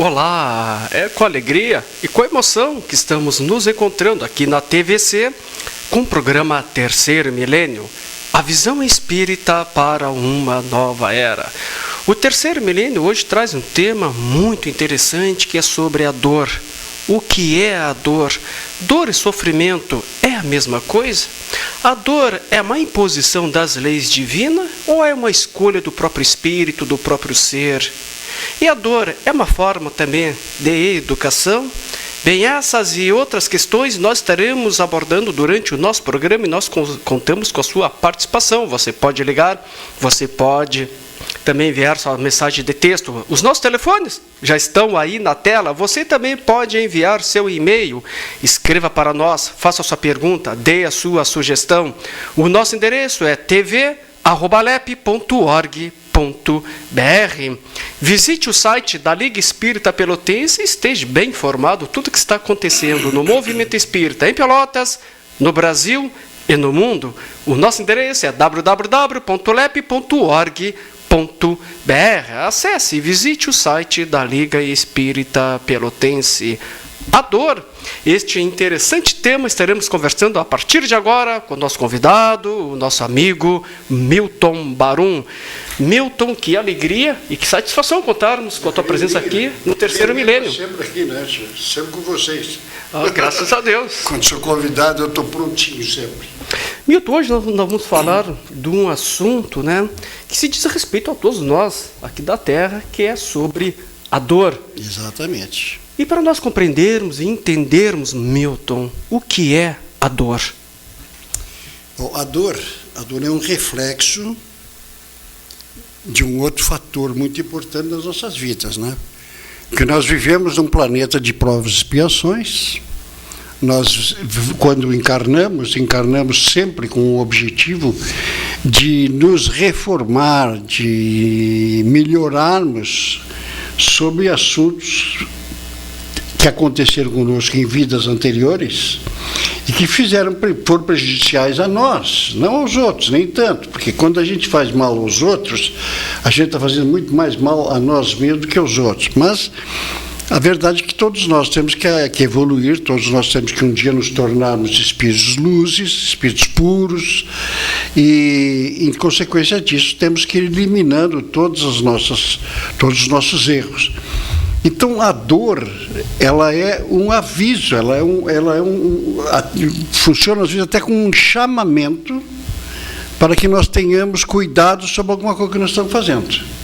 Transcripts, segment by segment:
Olá, é com alegria e com emoção que estamos nos encontrando aqui na TVC com o programa Terceiro Milênio, a visão espírita para uma nova era. O Terceiro Milênio hoje traz um tema muito interessante que é sobre a dor. O que é a dor? Dor e sofrimento é a mesma coisa? A dor é uma imposição das leis divinas ou é uma escolha do próprio espírito, do próprio ser? E a dor é uma forma também de educação? Bem, essas e outras questões nós estaremos abordando durante o nosso programa e nós contamos com a sua participação. Você pode ligar, você pode também enviar sua mensagem de texto. Os nossos telefones já estão aí na tela. Você também pode enviar seu e-mail. Escreva para nós, faça a sua pergunta, dê a sua sugestão. O nosso endereço é tv@lep.org.br. Visite o site da Liga Espírita Pelotense e esteja bem informado tudo o que está acontecendo no movimento espírita em Pelotas, no Brasil e no mundo. O nosso endereço é www.lep.org.br. Acesse e visite o site da Liga Espírita Pelotense. A dor. Este interessante tema estaremos conversando a partir de agora com o nosso convidado, o nosso amigo Milton Barum. Milton, que alegria e que satisfação contarmos com a tua presença aqui no Terceiro Milênio. Sempre aqui, né? Sempre com vocês. Graças a Deus. Quando sou convidado, eu estou prontinho sempre. Milton, hoje nós vamos falar de um assunto, né, que se diz respeito a todos nós aqui da Terra, que é sobre a dor. Exatamente. E para nós compreendermos e entendermos, Milton, o que é a dor? Bom, a dor é um reflexo de um outro fator muito importante nas nossas vidas, né? Porque nós vivemos num planeta de provas e expiações. Nós, quando encarnamos sempre com o objetivo de nos reformar, de melhorarmos sobre assuntos que aconteceram conosco em vidas anteriores e que foram prejudiciais a nós, não aos outros, nem tanto, porque quando a gente faz mal aos outros, a gente está fazendo muito mais mal a nós mesmos do que aos outros. Mas a verdade é que todos nós temos que evoluir, todos nós temos que um dia nos tornarmos espíritos luzes, espíritos puros, e em consequência disso temos que ir eliminando todos os nossos erros. Então a dor, ela é um aviso, funciona às vezes até como um chamamento para que nós tenhamos cuidado sobre alguma coisa que nós estamos fazendo.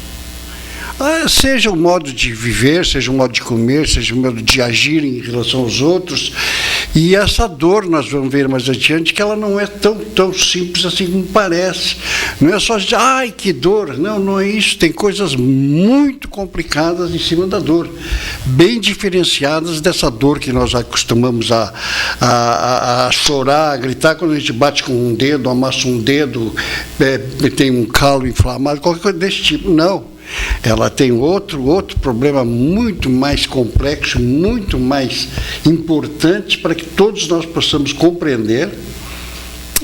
Seja o modo de viver, seja o modo de comer, seja o modo de agir em relação aos outros. E essa dor, nós vamos ver mais adiante, que ela não é tão simples assim como parece. Não é só dizer, ai, que dor. Não é isso. Tem coisas muito complicadas em cima da dor, bem diferenciadas dessa dor que nós acostumamos a chorar, a gritar quando a gente bate com um dedo, amassa um dedo, tem um calo inflamado, qualquer coisa desse tipo. Não. Ela tem outro problema muito mais complexo, muito mais importante para que todos nós possamos compreender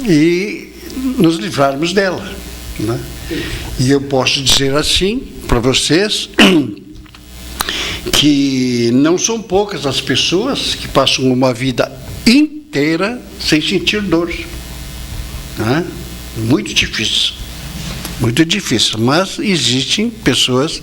e nos livrarmos dela, né? E eu posso dizer assim para vocês que não são poucas as pessoas que passam uma vida inteira sem sentir dor, né? Muito difícil. Muito difícil, mas existem pessoas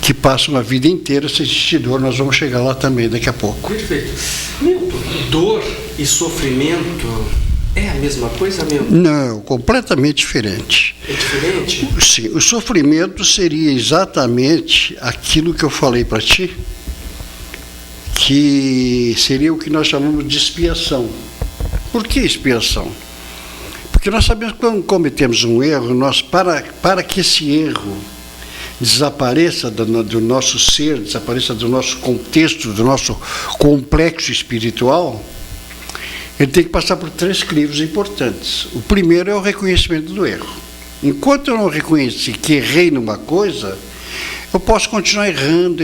que passam a vida inteira sem sentir dor. Nós vamos chegar lá também daqui a pouco. Perfeito. Milton, dor e sofrimento é a mesma coisa, Milton? Não, completamente diferente. É diferente? Sim, o sofrimento seria exatamente aquilo que eu falei para ti, que seria o que nós chamamos de expiação. Por que expiação? Porque nós sabemos que quando cometemos um erro, para que esse erro desapareça do nosso ser, desapareça do nosso contexto, do nosso complexo espiritual, ele tem que passar por 3 crivos importantes. O primeiro é o reconhecimento do erro. Enquanto eu não reconheci que errei numa coisa, eu posso continuar errando.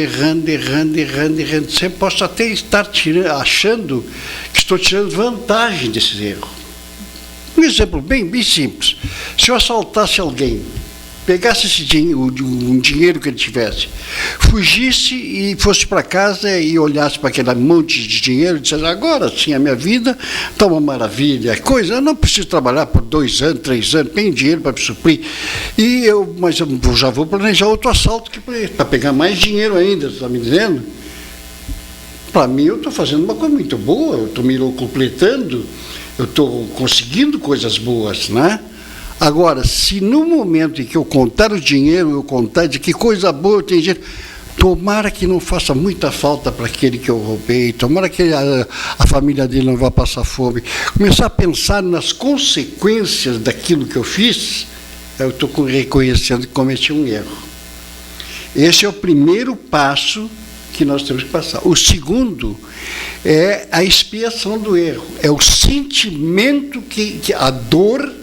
Sempre posso até estar achando que estou tirando vantagem desse erro. Um exemplo bem simples. Se eu assaltasse alguém, pegasse esse dinheiro, um dinheiro que ele tivesse, fugisse e fosse para casa e olhasse para aquele monte de dinheiro e dissesse, agora sim, a minha vida está uma maravilha, coisa, eu não preciso trabalhar por 2 anos, 3 anos, tem dinheiro para me suprir, mas eu já vou planejar outro assalto para pegar mais dinheiro ainda, você está me dizendo? Para mim, eu estou fazendo uma coisa muito boa, eu estou me completando, eu estou conseguindo coisas boas, né? Agora, se no momento em que eu contar o dinheiro, eu contar de que coisa boa eu tenho dinheiro, tomara que não faça muita falta para aquele que eu roubei, tomara que a família dele não vá passar fome. Começar a pensar nas consequências daquilo que eu fiz, eu estou reconhecendo que cometi um erro. Esse é o primeiro passo que nós temos que passar. O segundo é a expiação do erro, é o sentimento que a dor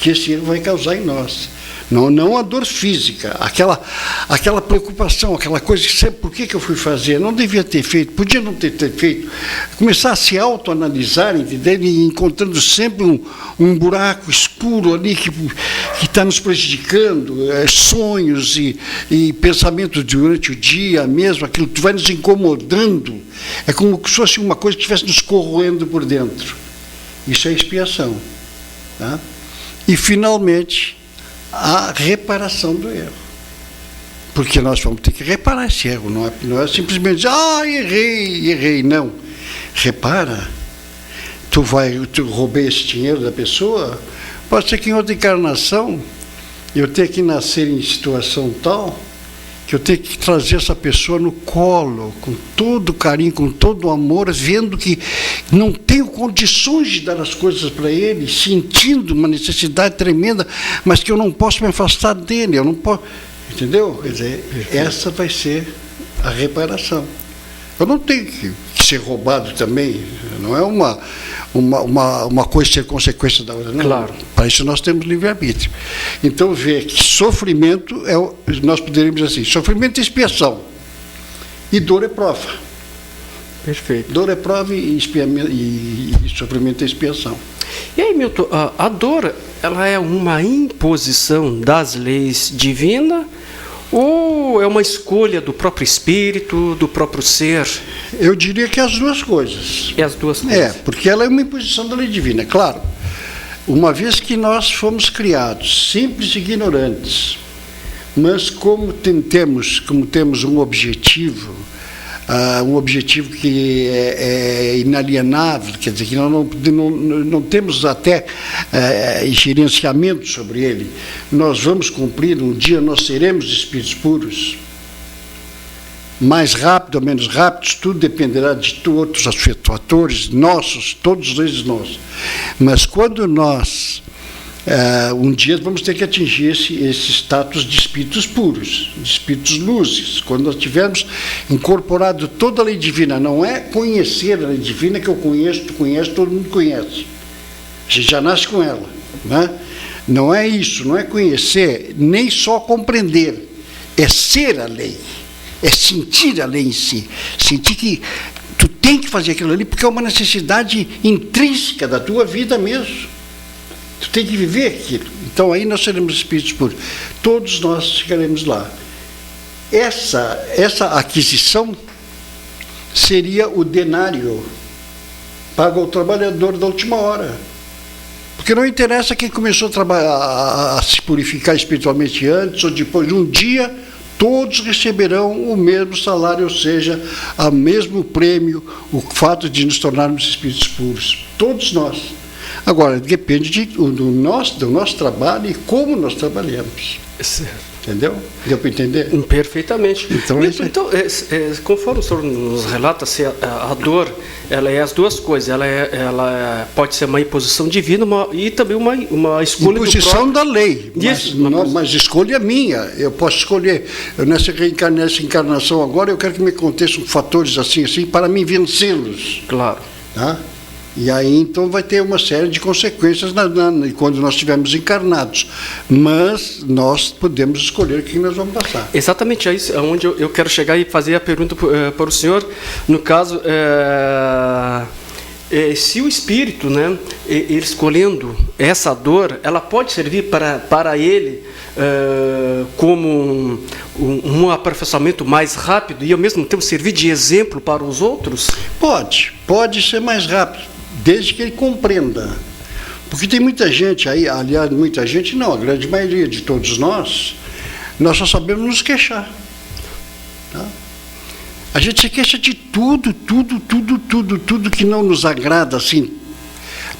que esse erro vai causar em nós. Não a dor física, aquela preocupação, aquela coisa que sempre, por que eu fui fazer? Não devia ter feito, podia não ter feito. Começar a se autoanalisar, entendeu? E encontrando sempre um buraco escuro ali que está nos prejudicando, sonhos e pensamentos durante o dia mesmo, aquilo que vai nos incomodando. É como se fosse uma coisa que estivesse nos corroendo por dentro. Isso é expiação. Tá? E, finalmente, a reparação do erro. Porque nós vamos ter que reparar esse erro, não é simplesmente dizer, errei. Não. Repara. Tu roubei esse dinheiro da pessoa, pode ser que em outra encarnação eu tenha que nascer em situação tal que eu tenho que trazer essa pessoa no colo, com todo carinho, com todo amor, vendo que não tenho condições de dar as coisas para ele, sentindo uma necessidade tremenda, mas que eu não posso me afastar dele, eu não posso, entendeu? Quer dizer, essa vai ser a reparação. Eu não tenho que ser roubado também, não é uma coisa ser consequência da outra, não. Claro. Para isso nós temos livre-arbítrio. Então, ver que sofrimento nós poderíamos dizer assim, sofrimento é expiação, e dor é prova. Perfeito. Dor é prova e sofrimento é expiação. E aí, Milton, a dor, ela é uma imposição das leis divinas, ou é uma escolha do próprio espírito, do próprio ser? Eu diria que é as duas coisas. É as duas coisas. Porque ela é uma imposição da lei divina, claro. Uma vez que nós fomos criados simples e ignorantes, mas como temos um objetivo que é inalienável, quer dizer, que nós não temos até gerenciamento sobre ele, nós vamos cumprir, um dia nós seremos espíritos puros, mais rápido ou menos rápido, tudo dependerá de outros fatores nossos, todos eles nossos. Mas quando nós, um dia vamos ter que atingir esse status de espíritos puros, de espíritos luzes, quando nós tivermos incorporado toda a lei divina, não é conhecer a lei divina que eu conheço, tu conhece, todo mundo conhece. A gente já nasce com ela, né? Não é isso, não é conhecer, nem só compreender, é ser a lei. É sentir a lei em si, sentir que tu tem que fazer aquilo ali, porque é uma necessidade intrínseca da tua vida mesmo. Tu tem que viver aquilo. Então aí nós seremos espíritos puros. Todos nós chegaremos lá. Essa aquisição seria o denário pago ao trabalhador da última hora. Porque não interessa quem começou a trabalhar, a se purificar espiritualmente antes ou depois, um dia todos receberão o mesmo salário, ou seja, o mesmo prêmio, o fato de nos tornarmos espíritos puros. Todos nós. Agora, depende do nosso trabalho e como nós trabalhamos. Certo. Entendeu? Deu para entender? Perfeitamente. Então, conforme o senhor nos relata, a dor, ela é as duas coisas. Ela pode ser uma imposição divina e também uma escolha imposição do próprio... da lei, mas escolha minha. Eu posso escolher, nessa encarnação agora, eu quero que me aconteçam fatores assim, para mim vencê-los. Claro. Tá? E aí, então, vai ter uma série de consequências quando nós estivermos encarnados. Mas nós podemos escolher o que nós vamos passar. Exatamente, é isso onde eu quero chegar e fazer a pergunta para o senhor. No caso, se o espírito, né, ele escolhendo essa dor, ela pode servir para ele como um aperfeiçoamento mais rápido e ao mesmo tempo servir de exemplo para os outros? Pode ser mais rápido, desde que ele compreenda. Porque tem muita gente aí, aliás, muita gente não, a grande maioria de todos nós só sabemos nos queixar. Tá? A gente se queixa de tudo que não nos agrada, assim,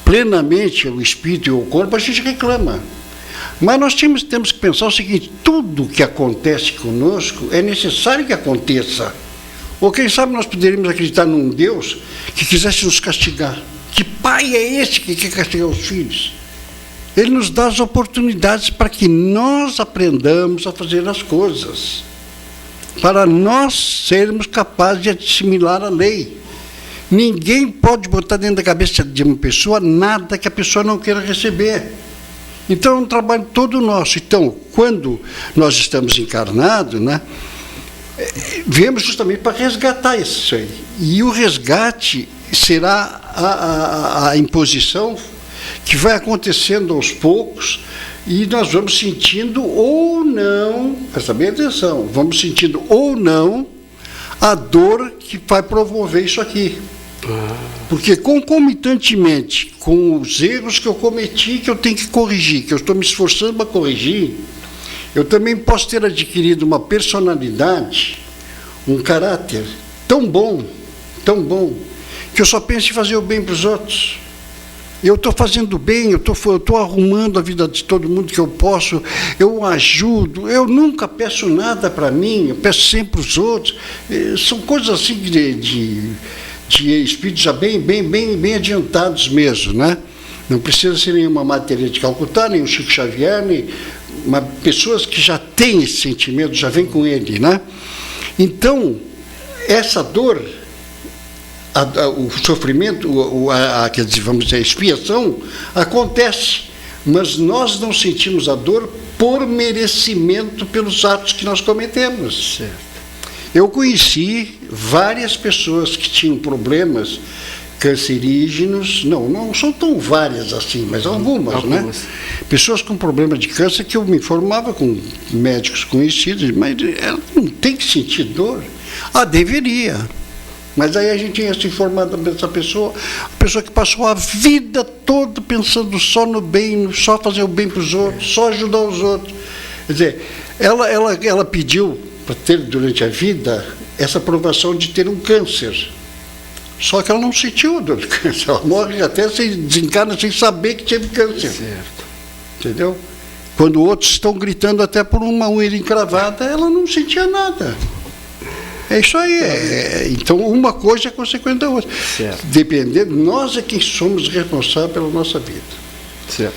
plenamente o espírito e o corpo, a gente reclama. Mas nós temos que pensar o seguinte: tudo que acontece conosco é necessário que aconteça. Ou quem sabe nós poderíamos acreditar num Deus que quisesse nos castigar. Que pai é esse que quer castigar os filhos? Ele nos dá as oportunidades para que nós aprendamos a fazer as coisas, para nós sermos capazes de assimilar a lei. Ninguém pode botar dentro da cabeça de uma pessoa nada que a pessoa não queira receber. Então é um trabalho todo nosso. Então, quando nós estamos encarnados, né, viemos justamente para resgatar isso aí. E o resgate será a imposição que vai acontecendo aos poucos, e nós vamos sentindo ou não, presta bem atenção, vamos sentindo ou não a dor que vai promover isso aqui. Porque concomitantemente com os erros que eu cometi, que eu tenho que corrigir, que eu estou me esforçando para corrigir, eu também posso ter adquirido uma personalidade, um caráter tão bom, que eu só penso em fazer o bem para os outros. Eu estou fazendo bem, eu estou arrumando a vida de todo mundo que eu posso, eu ajudo, eu nunca peço nada para mim, eu peço sempre para os outros. São coisas assim de espíritos já bem adiantados mesmo, né? Não precisa ser nenhuma Maria de Calcutá, nem um Chico Xavier, pessoas que já têm esse sentimento, já vêm com ele, né? Então, essa dor, o sofrimento, quer dizer, vamos dizer, a expiação, acontece, mas nós não sentimos a dor por merecimento pelos atos que nós cometemos. Certo. Eu conheci várias pessoas que tinham problemas cancerígenos, não são tão várias assim, mas algumas, né? Pessoas com problema de câncer que eu me informava com médicos conhecidos, mas ela não tem que sentir dor. Deveria. Mas aí a gente tinha se informado dessa pessoa, a pessoa que passou a vida toda pensando só no bem, só fazer o bem para os outros, só ajudar os outros. Quer dizer, ela pediu para ter durante a vida essa provação de ter um câncer. Só que ela não sentiu a dor de câncer, ela morre até desencarna sem saber que teve câncer. Certo. Entendeu? Quando outros estão gritando até por uma unha encravada, ela não sentia nada. É isso aí. Então, uma coisa é consequência da outra. Certo. Dependendo, nós é quem somos responsáveis pela nossa vida. Certo.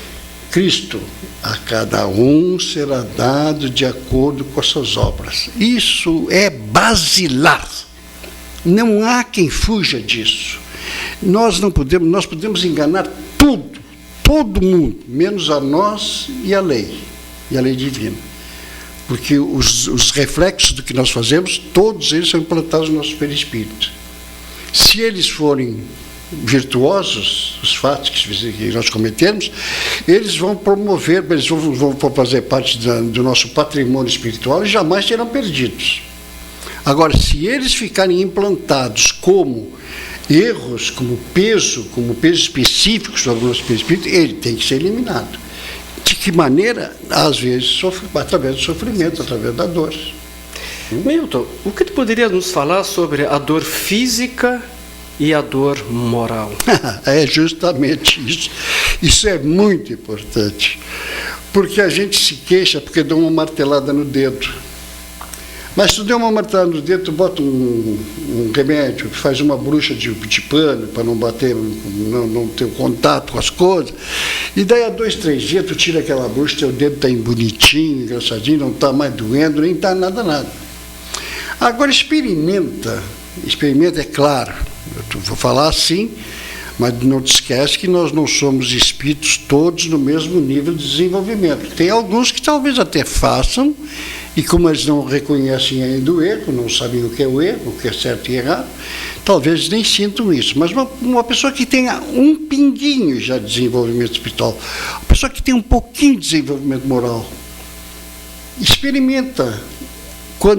Cristo, a cada um será dado de acordo com as suas obras. Isso é basilar. Não há quem fuja disso. Nós podemos enganar todo mundo, menos a nós e a lei divina. Porque os reflexos do que nós fazemos, todos eles são implantados no nosso perispírito. Se eles forem virtuosos, os fatos que nós cometemos, eles vão promover, eles vão fazer parte do nosso patrimônio espiritual e jamais serão perdidos. Agora, se eles ficarem implantados como erros, como peso específico sobre o nosso perispírito, ele tem que ser eliminado. De que maneira? Às vezes, através do sofrimento, através da dor. Milton, o que tu poderia nos falar sobre a dor física e a dor moral? É justamente isso. Isso é muito importante. Porque a gente se queixa porque deu uma martelada no dedo. Mas se tu deu uma martelada no dedo, tu bota um remédio, faz uma bruxa de pano para não bater, não ter contato com as coisas. E daí a 2, 3 dias tu tira aquela bruxa, teu dedo está bonitinho, engraçadinho, não está mais doendo, nem está nada. Agora experimenta, é claro, eu vou falar assim, Mas não te esquece que nós não somos espíritos todos no mesmo nível de desenvolvimento. Tem alguns que talvez até façam, e como eles não reconhecem ainda o erro, não sabem o que é o erro, o que é certo e errado, talvez nem sintam isso. Mas uma pessoa que tenha um pinguinho já de desenvolvimento espiritual, uma pessoa que tem um pouquinho de desenvolvimento moral, experimenta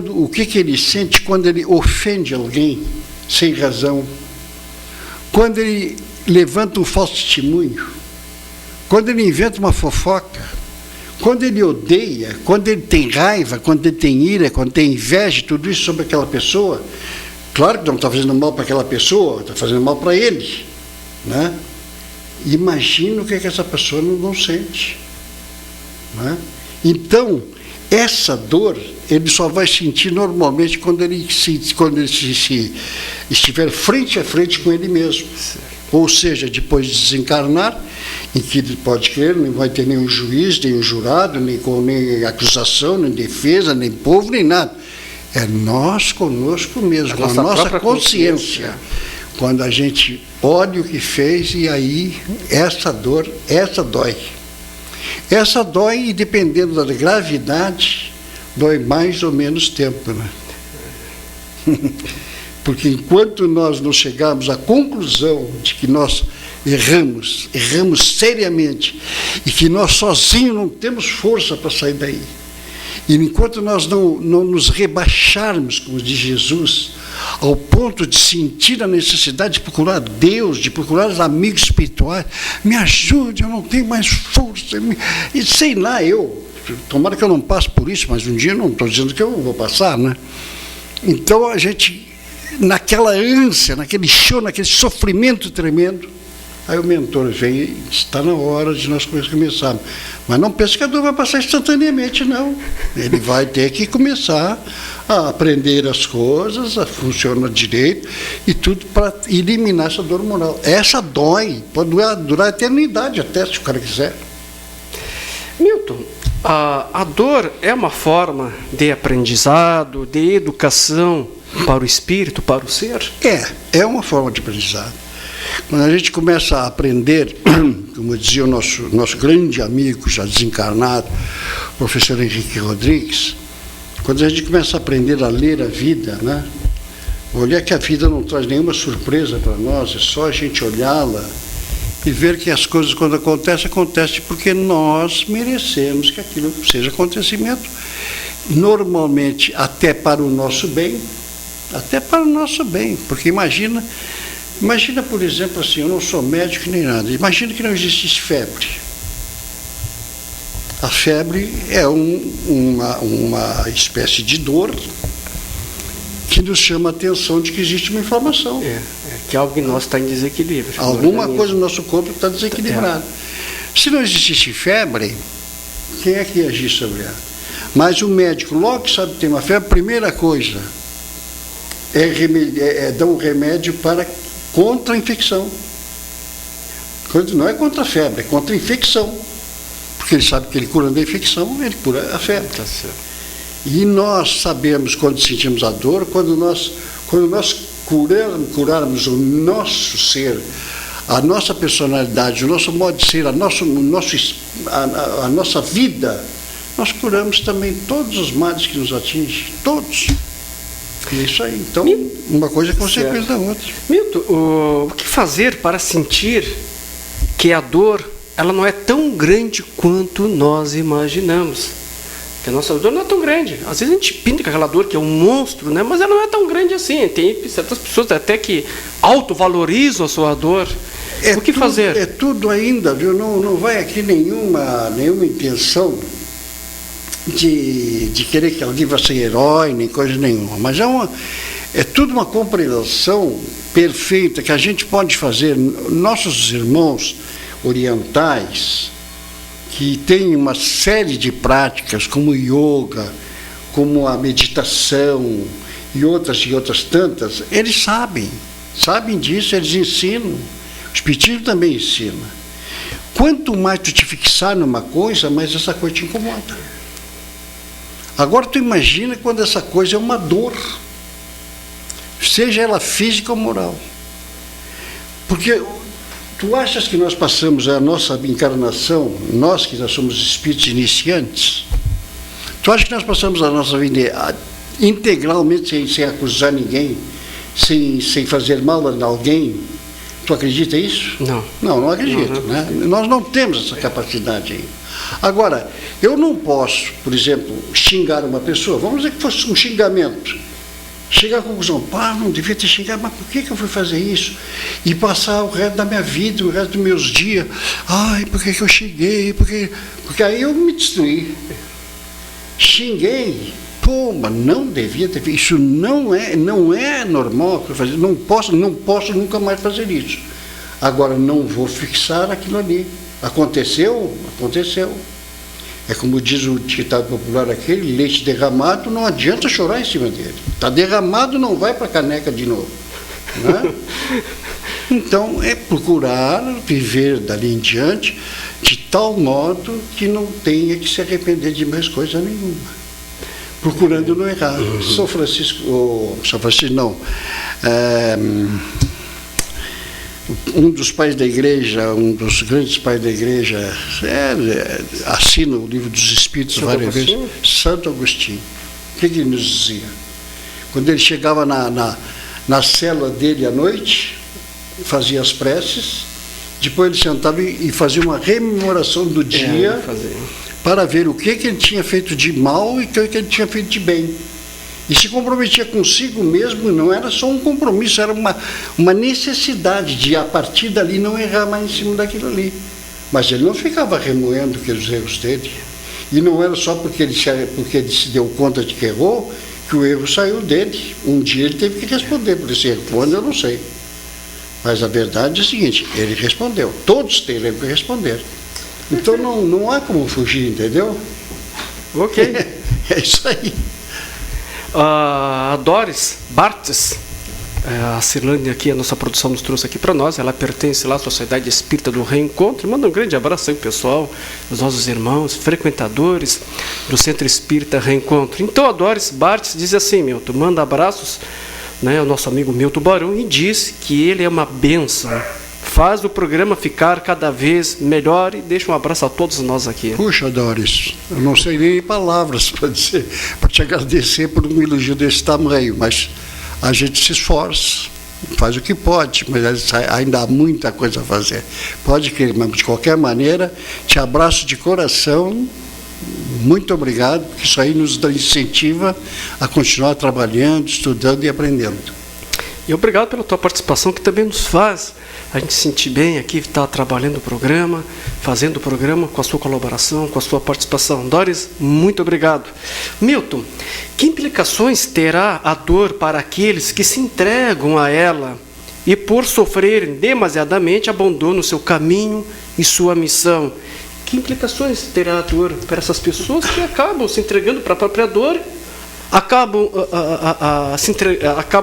o que ele sente quando ele ofende alguém sem razão, quando ele levanta um falso testemunho, quando ele inventa uma fofoca, quando ele odeia, quando ele tem raiva, quando ele tem ira, quando tem inveja, tudo isso sobre aquela pessoa. Claro que não está fazendo mal para aquela pessoa, está fazendo mal para ele, né? Imagina o que essa pessoa não sente, né? Então, essa dor ele só vai sentir normalmente quando ele estiver frente a frente com ele mesmo. Ou seja, depois de desencarnar, em que ele pode crer, não vai ter nenhum juiz, nenhum jurado, nem acusação, nem defesa, nem povo, nem nada. É nós conosco mesmo, com a nossa consciência. Quando a gente olha o que fez, e aí essa dor, essa dói. Essa dói, e dependendo da gravidade, dói mais ou menos tempo, né? Porque enquanto nós não chegarmos à conclusão de que nós erramos seriamente, e que nós sozinhos não temos força para sair daí, e enquanto nós não nos rebaixarmos, como diz Jesus, ao ponto de sentir a necessidade de procurar Deus, de procurar os amigos espirituais, me ajude, eu não tenho mais força, e sei lá, tomara que eu não passe por isso, mas um dia eu não estou dizendo que eu vou passar, né? Então a gente, naquela ânsia, naquele choro, naquele sofrimento tremendo, aí o mentor vem e está na hora de nós começarmos. Mas não pense que a dor vai passar instantaneamente, não. Ele vai ter que começar a aprender as coisas, a funcionar direito, e tudo para eliminar essa dor moral. Essa dói, pode durar a eternidade até, se o cara quiser. Milton, a dor é uma forma de aprendizado, de educação para o espírito, para o ser? É uma forma de aprendizado. Quando a gente começa a aprender, como dizia o nosso grande amigo, já desencarnado, o professor Henrique Rodrigues, quando a gente começa a aprender a ler a vida, né? Olhar que a vida não traz nenhuma surpresa para nós, é só a gente olhá-la e ver que as coisas, quando acontecem porque nós merecemos que aquilo seja acontecimento. Normalmente, até para o nosso bem, porque imagina, por exemplo, assim, eu não sou médico nem nada, imagina que não existisse febre. A febre é uma espécie de dor que nos chama a atenção de que existe uma inflamação. Que algo em nós está em desequilíbrio. Alguma coisa no nosso corpo está desequilibrada. Se não existisse febre, quem é que ia agir sobre ela? Mas o médico, logo que sabe que tem uma febre, a primeira coisa é dar um remédio contra a infecção. Não é contra a febre, é contra a infecção. Porque ele sabe que ele curando a infecção, ele cura a febre. Tá certo. E nós sabemos quando sentimos a dor, quando nós curarmos o nosso ser, a nossa personalidade, o nosso modo de ser, a nossa vida, nós curamos também todos os males que nos atingem, todos. É isso aí. Então, uma coisa é consequência da outra. Milton, o que fazer para sentir que a dor ela não é tão grande quanto nós imaginamos? Porque a nossa dor não é tão grande. Às vezes a gente pinta com aquela dor que é um monstro, né? Mas ela não é tão grande assim. Tem certas pessoas até que autovalorizam a sua dor. O que fazer? É tudo ainda, viu? Não vai aqui nenhuma intenção de querer que alguém vá ser herói, nem coisa nenhuma. Mas é tudo uma compreensão perfeita que a gente pode fazer. Nossos irmãos orientais, que têm uma série de práticas, como o yoga, como a meditação e outras tantas, eles sabem disso, eles ensinam. O Espiritismo também ensina. Quanto mais tu te fixar numa coisa, mais essa coisa te incomoda. Agora tu imagina quando essa coisa é uma dor, seja ela física ou moral. Porque Tu achas que nós passamos a nossa encarnação, nós que já somos espíritos iniciantes, tu acha que nós passamos a nossa vida integralmente sem acusar ninguém, sem fazer mal a alguém? Tu acredita nisso? Não. Não acredito. Né? Nós não temos essa capacidade aí. Agora, eu não posso, por exemplo, xingar uma pessoa, vamos dizer que fosse um xingamento, chegar à conclusão, pá, não devia ter xingado, mas por que eu fui fazer isso? E passar o resto da minha vida, o resto dos meus dias, ai, por que eu xinguei? Porque aí eu me destruí. Xinguei, pô, mas não devia ter feito, isso não é normal, não posso nunca mais fazer isso. Agora, não vou fixar aquilo ali. Aconteceu. É como diz o ditado popular aquele, leite derramado, não adianta chorar em cima dele. Está derramado, não vai para a caneca de novo. Né? Então, é procurar viver dali em diante de tal modo que não tenha que se arrepender de mais coisa nenhuma. Procurando não errar. São Francisco não. Um dos pais da igreja, um dos grandes pais da igreja, assina o Livro dos Espíritos várias vezes, Santo Agostinho. O que ele nos dizia? Quando ele chegava na cela dele à noite, fazia as preces, depois ele sentava e fazia uma rememoração do dia para ver o que ele tinha feito de mal e o que ele tinha feito de bem. E se comprometia consigo mesmo, não era só um compromisso, era uma necessidade de, a partir dali, não errar mais em cima daquilo ali. Mas ele não ficava remoendo aqueles erros dele. E não era só porque ele se deu conta de que errou, que o erro saiu dele. Um dia ele teve que responder por esse erro. Quando, eu não sei. Mas a verdade é a seguinte, ele respondeu. Todos terão que responder. Então não há como fugir, entendeu? Ok. É isso aí. A Doris Bartes, a Cirlane aqui, a nossa produção nos trouxe aqui para nós, ela pertence lá à Sociedade Espírita do Reencontro, manda um grande abraço aí pessoal, os nossos irmãos, frequentadores do Centro Espírita Reencontro. Então a Doris Bartes diz assim, Milton, manda abraços, né, ao nosso amigo Milton Barão e diz que ele é uma bênção, faz o programa ficar cada vez melhor e deixa um abraço a todos nós aqui. Puxa, Doris, eu não sei nem palavras para dizer, para te agradecer por um elogio desse tamanho, mas a gente se esforça, faz o que pode, mas ainda há muita coisa a fazer. Pode crer, mas de qualquer maneira, te abraço de coração, muito obrigado, porque isso aí nos incentiva a continuar trabalhando, estudando e aprendendo. E obrigado pela tua participação, que também nos faz a gente se sentir bem aqui, estar trabalhando o programa, fazendo o programa com a sua colaboração, com a sua participação. Doris, muito obrigado. Milton, que implicações terá a dor para aqueles que se entregam a ela e, por sofrerem demasiadamente, abandonam o seu caminho e sua missão? Que implicações terá a dor para essas pessoas que acabam se entregando para a própria dor, acabam,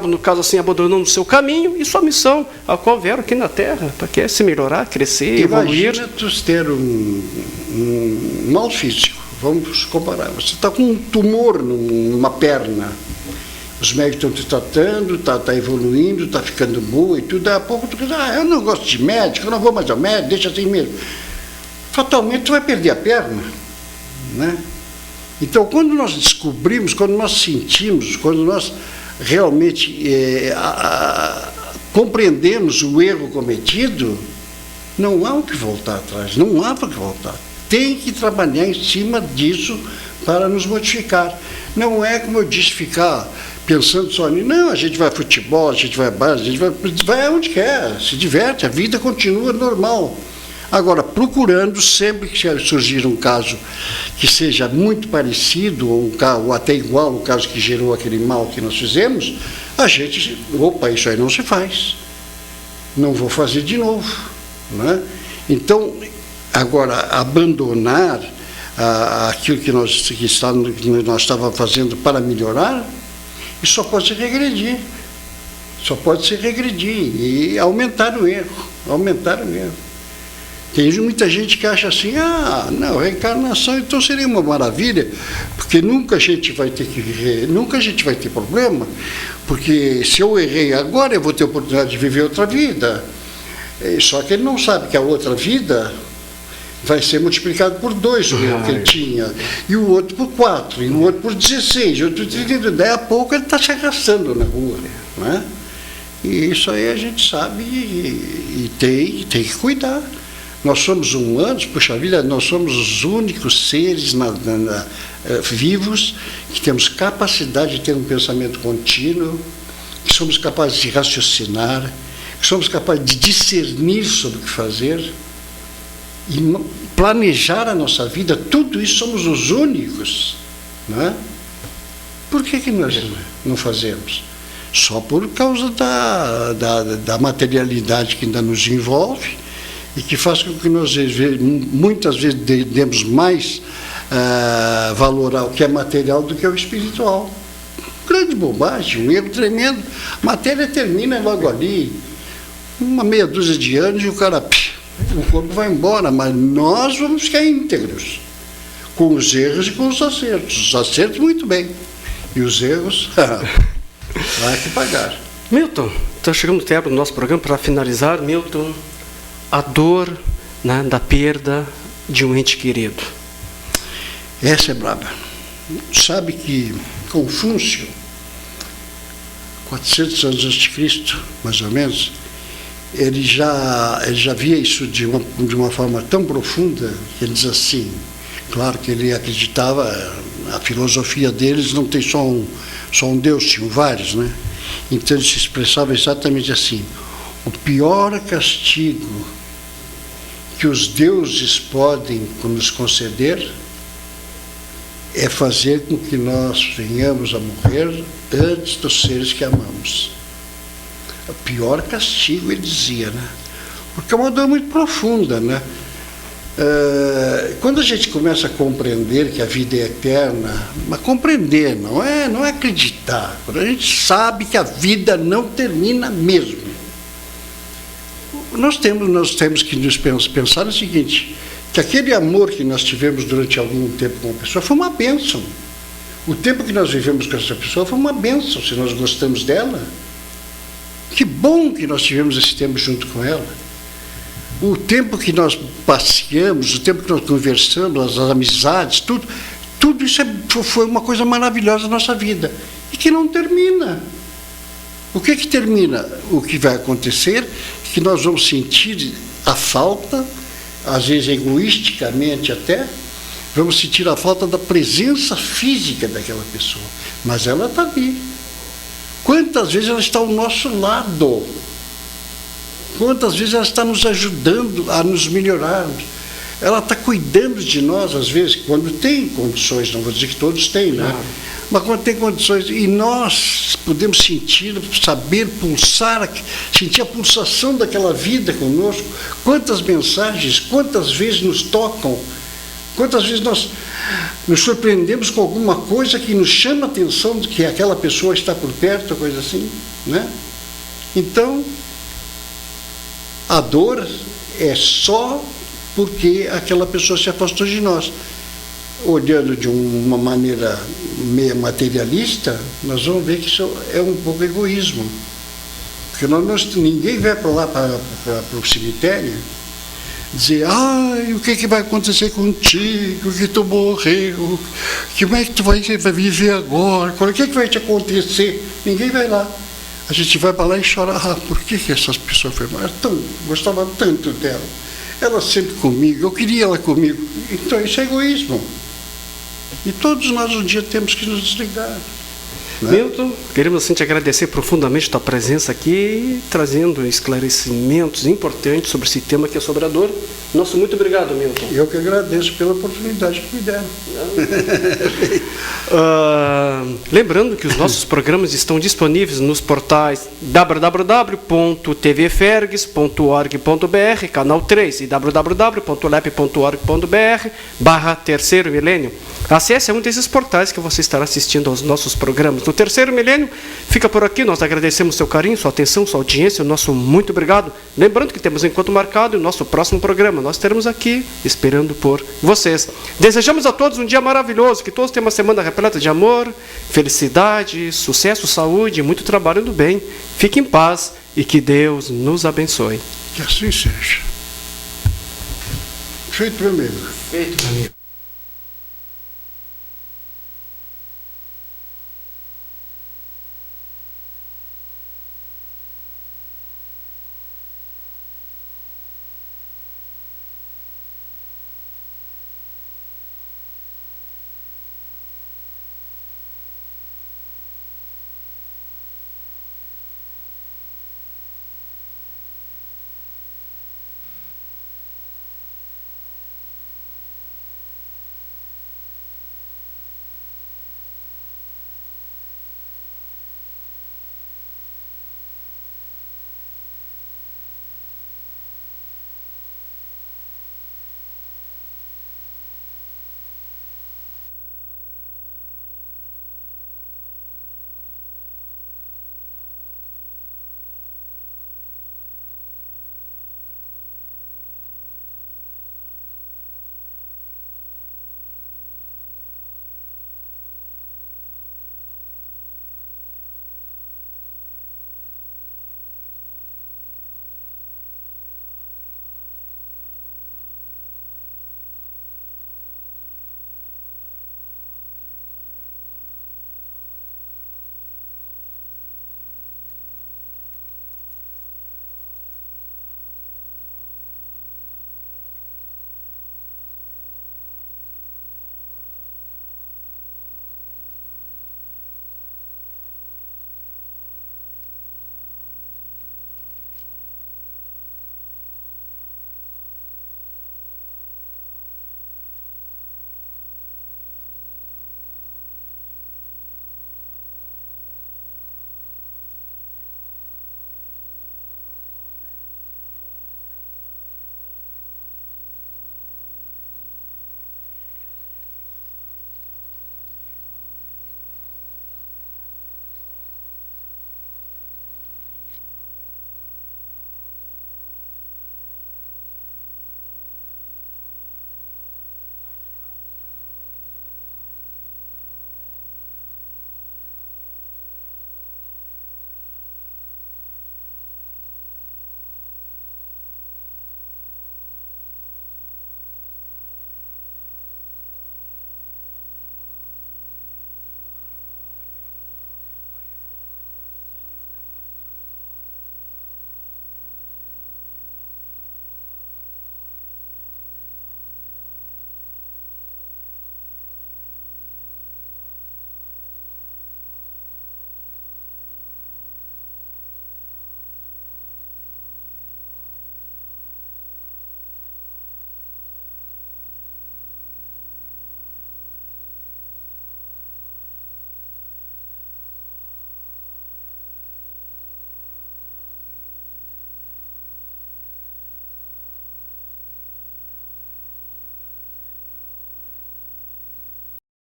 no caso assim, abandonando o seu caminho e sua missão, a qual vieram aqui na Terra, para que se melhorar, crescer, evoluir. Imagina tu ter um mal físico, vamos comparar, você está com um tumor numa perna, os médicos estão te tratando, está evoluindo, está ficando boa e tudo, daí a pouco tu diz, eu não gosto de médico, eu não vou mais ao médico, deixa assim mesmo. Fatalmente tu vai perder a perna, né? Então, quando nós descobrimos, quando nós sentimos, quando nós realmente compreendemos o erro cometido, não há o que voltar atrás, não há para que voltar. Tem que trabalhar em cima disso para nos modificar. Não é, como eu disse, ficar pensando só nisso. Não, a gente vai a futebol, a gente vai a bar, a gente vai onde quer, se diverte, a vida continua normal. Agora, procurando, sempre que surgir um caso que seja muito parecido, ou até igual ao caso que gerou aquele mal que nós fizemos, a gente, isso aí não se faz. Não vou fazer de novo. Né? Então, agora, abandonar aquilo que nós estávamos fazendo para melhorar, isso só pode se regredir. Só pode se regredir e aumentar o erro. Tem muita gente que acha assim, não, reencarnação então seria uma maravilha, porque nunca a gente vai ter problema, porque se eu errei agora, eu vou ter a oportunidade de viver outra vida. Só que ele não sabe que a outra vida vai ser multiplicado por 2 o erro que ele tinha, e o outro por 4, e o outro por 16, e o outro por 32. Daí a pouco ele está se arrastando na rua, né? E isso aí a gente sabe e tem que cuidar. Nós somos humanos, puxa vida, nós somos os únicos seres vivos que temos capacidade de ter um pensamento contínuo, que somos capazes de raciocinar, que somos capazes de discernir sobre o que fazer e planejar a nossa vida. Tudo isso somos os únicos, não é? Por que nós não fazemos? Só por causa da materialidade que ainda nos envolve e que faz com que nós muitas vezes demos mais valor ao que é material do que ao espiritual. Grande bobagem, um erro tremendo. A matéria termina logo ali, uma meia dúzia de anos, e o corpo vai embora, mas nós vamos ficar íntegros, com os erros e com os acertos. Os acertos, muito bem, e os erros, vai que pagar. Milton, está chegando o tempo do nosso programa. Para finalizar, Milton, a dor, né, da perda de um ente querido. Essa é braba. Sabe que Confúcio, 400 anos antes de Cristo, mais ou menos, ele já via isso de uma forma tão profunda que ele diz assim, claro que ele acreditava, a filosofia deles não tem só um Deus, tinham vários, né? Então ele se expressava exatamente assim: o pior castigo que os deuses podem nos conceder é fazer com que nós venhamos a morrer antes dos seres que amamos. O pior castigo, ele dizia, né? Porque é uma dor muito profunda, né? Quando a gente começa a compreender que a vida é eterna, mas compreender, não é acreditar. Quando a gente sabe que a vida não termina mesmo, nós temos que nos pensar o seguinte, que aquele amor que nós tivemos durante algum tempo com uma pessoa foi uma bênção. O tempo que nós vivemos com essa pessoa foi uma bênção, se nós gostamos dela. Que bom que nós tivemos esse tempo junto com ela. O tempo que nós passeamos, o tempo que nós conversamos, as amizades, tudo isso foi uma coisa maravilhosa na nossa vida. E que não termina. O que termina? O que vai acontecer é que nós vamos sentir a falta, às vezes egoisticamente até, vamos sentir a falta da presença física daquela pessoa. Mas ela está ali. Quantas vezes ela está ao nosso lado? Quantas vezes ela está nos ajudando a nos melhorarmos? Ela está cuidando de nós, às vezes, quando tem condições, não vou dizer que todos têm, né? Mas quando tem condições, e nós podemos sentir, saber pulsar, sentir a pulsação daquela vida conosco, quantas mensagens, quantas vezes nos tocam, quantas vezes nós nos surpreendemos com alguma coisa que nos chama a atenção de que aquela pessoa está por perto, coisa assim, né? Então, a dor é só porque aquela pessoa se afastou de nós. Olhando de uma maneira meio materialista, nós vamos ver que isso é um pouco egoísmo. Porque ninguém vai para lá, para o cemitério, dizer, o que vai acontecer contigo, que tu morreu, como é que tu vai viver agora, o que vai te acontecer? Ninguém vai lá. A gente vai para lá e chora, por que essas pessoas foram? Gostava tanto dela, ela sempre comigo, eu queria ela comigo. Então isso é egoísmo. E todos nós um dia temos que nos desligar. Né? Milton, queremos assim te agradecer profundamente a tua presença aqui, trazendo esclarecimentos importantes sobre esse tema que é sobre a dor. Nosso muito obrigado, Milton. Eu que agradeço pela oportunidade que me deram. Lembrando que os nossos programas estão disponíveis nos portais www.tvfergs.org.br, canal 3, e www.lep.org.br/Terceiro Milênio. Acesse um desses portais que você estará assistindo aos nossos programas. No Terceiro Milênio fica por aqui. Nós agradecemos seu carinho, sua atenção, sua audiência. O nosso muito obrigado. Lembrando que temos encontro marcado o nosso próximo programa. Nós estaremos aqui esperando por vocês. Desejamos a todos um dia maravilhoso. Que todos tenham uma semana repleta de amor, felicidade, sucesso, saúde e muito trabalho no bem. Fique em paz e que Deus nos abençoe. Que assim seja. Feito, meu amigo. Feito, meu amigo.